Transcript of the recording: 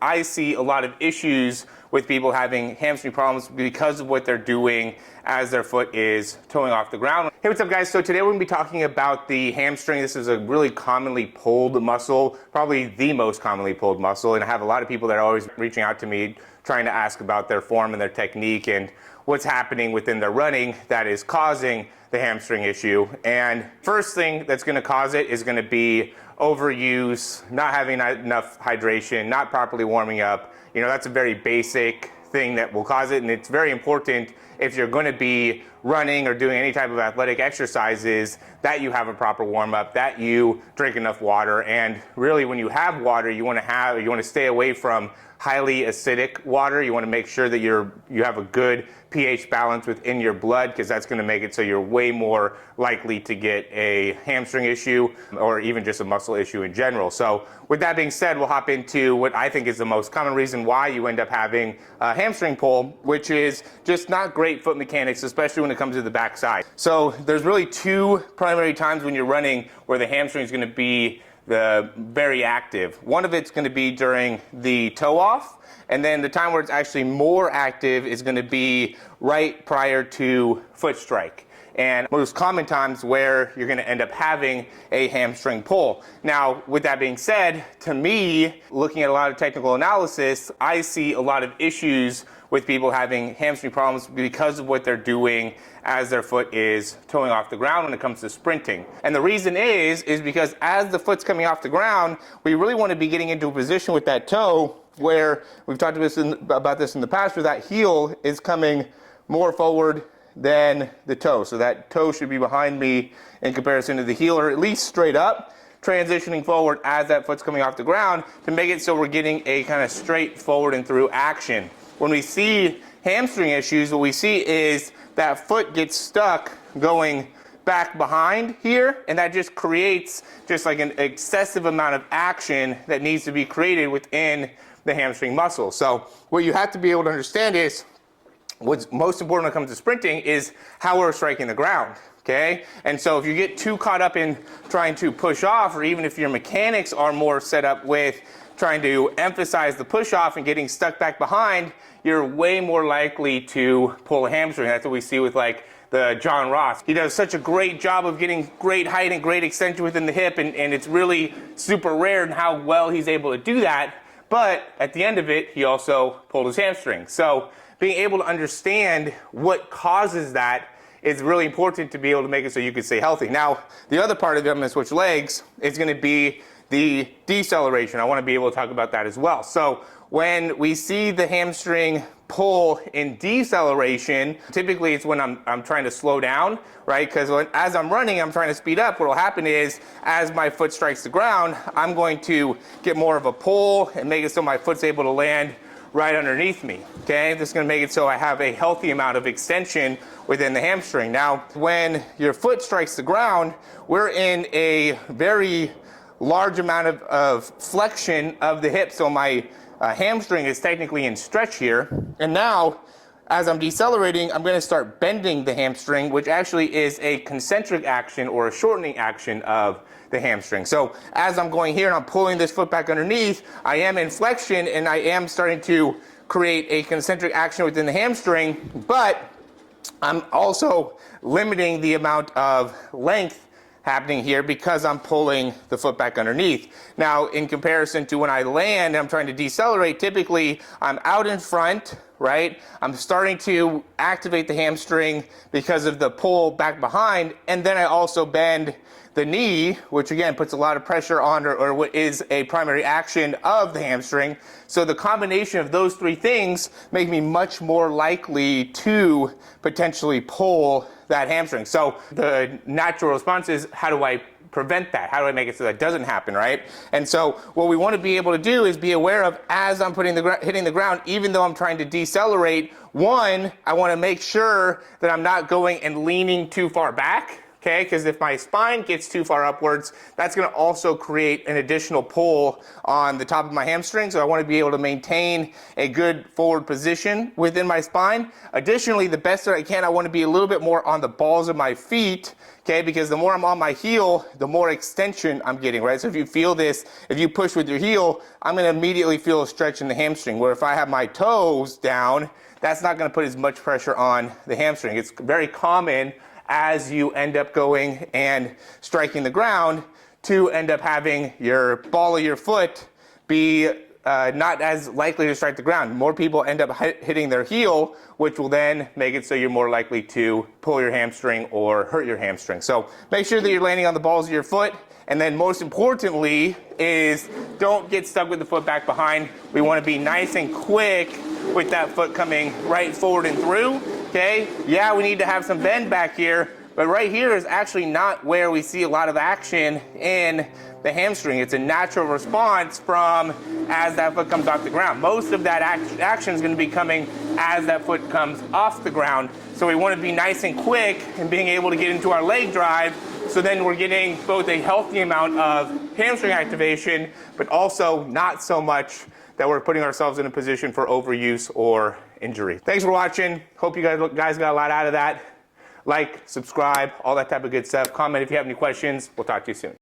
I see a lot of issues with people having hamstring problems because of what they're doing as their foot is toeing off the ground. Hey, what's up guys? So today we're going to be talking about the hamstring. This is a really commonly pulled muscle, probably the most commonly pulled muscle, and I have a lot of people that are always reaching out to me trying to ask about their form and their technique and what's happening within their running that is causing the hamstring issue. And first thing that's going to cause it is going to be overuse, not having enough hydration, not properly warming up. You know, that's a very basic thing that will cause it, and it's very important if you're going to be running or doing any type of athletic exercises that you have a proper warm up, that you drink enough water. And really, when you have water, you want to stay away from highly acidic water. You want to make sure that you have a good pH balance within your blood, because that's going to make it so you're way more likely to get a hamstring issue or even just a muscle issue in general. So with that being said, we'll hop into what I think is the most common reason why you end up having a hamstring pull, which is just not great foot mechanics, especially when it comes to the backside. So there's really two primary times when you're running where the hamstring is going to be very active. One of it's going to be during the toe off, and then the time where it's actually more active is going to be right prior to foot strike. And most common times where you're going to end up having a hamstring pull. Now, with that being said, to me, looking at a lot of technical analysis, I see a lot of issues with people having hamstring problems because of what they're doing as their foot is toeing off the ground when it comes to sprinting. And the reason is because as the foot's coming off the ground, we really want to be getting into a position with that toe where we've talked about this in the past, where that heel is coming more forward than the toe. So that toe should be behind me in comparison to the heel, or at least straight up, transitioning forward as that foot's coming off the ground to make it so we're getting a kind of straight forward and through action. When we see hamstring issues, what we see is that foot gets stuck going back behind here, and that just creates just like an excessive amount of action that needs to be created within the hamstring muscle. So what you have to be able to understand is what's most important when it comes to sprinting is how we're striking the ground. Okay? And so if you get too caught up in trying to push off, or even if your mechanics are more set up with trying to emphasize the push off and getting stuck back behind, you're way more likely to pull a hamstring. That's what we see with like the John Ross. He does such a great job of getting great height and great extension within the hip, and it's really super rare in how well he's able to do that. But at the end of it, he also pulled his hamstring. So being able to understand what causes that is really important to be able to make it so you can stay healthy. Now, the other part of it, I'm going to switch legs, is going to be the deceleration. I want to be able to talk about that as well. So when we see the hamstring pull in deceleration, typically it's when I'm trying to slow down, right? Because as I'm running, I'm trying to speed up. What will happen is, as my foot strikes the ground, I'm going to get more of a pull and make it so my foot's able to land right underneath me. Okay, this is going to make it so I have a healthy amount of extension within the hamstring. Now, when your foot strikes the ground, we're in a very large amount of flexion of the hip, so my hamstring is technically in stretch here. And now, as I'm decelerating, I'm going to start bending the hamstring, which actually is a concentric action or a shortening action of the hamstring. So as I'm going here and I'm pulling this foot back underneath, I am in flexion and I am starting to create a concentric action within the hamstring, but I'm also limiting the amount of length happening here because I'm pulling the foot back underneath. Now, in comparison to when I land and I'm trying to decelerate, typically I'm out in front, right? I'm starting to activate the hamstring because of the pull back behind, and then I also bend the knee, which again puts a lot of pressure on, or what is a primary action of the hamstring. So the combination of those three things make me much more likely to potentially pull that hamstring. So the natural response is, how do I prevent that? How do I make it so that doesn't happen, right? And so what we want to be able to do is be aware of, as I'm hitting the ground, even though I'm trying to decelerate, one, I want to make sure that I'm not going and leaning too far back, okay? Because if my spine gets too far upwards, that's going to also create an additional pull on the top of my hamstring. So I want to be able to maintain a good forward position within my spine. Additionally, the best that I can, I want to be a little bit more on the balls of my feet, okay? Because the more I'm on my heel, the more extension I'm getting, right? So if you feel this, if you push with your heel, I'm going to immediately feel a stretch in the hamstring. Where if I have my toes down, that's not going to put as much pressure on the hamstring. It's very common as you end up going and striking the ground to end up having your ball of your foot be not as likely to strike the ground. More people end up hitting their heel, which will then make it so you're more likely to pull your hamstring or hurt your hamstring. So make sure that you're landing on the balls of your foot. And then most importantly is don't get stuck with the foot back behind. We want to be nice and quick with that foot coming right forward and through, okay? Yeah, we need to have some bend back here, but right here is actually not where we see a lot of action in the hamstring. It's a natural response from as that foot comes off the ground. Most of that action is going to be coming as that foot comes off the ground. So we want to be nice and quick and being able to get into our leg drive, so then we're getting both a healthy amount of hamstring activation, but also not so much that we're putting ourselves in a position for overuse or injury. Thanks for watching. Hope you guys got a lot out of that. Like, subscribe, all that type of good stuff. Comment if you have any questions. We'll talk to you soon.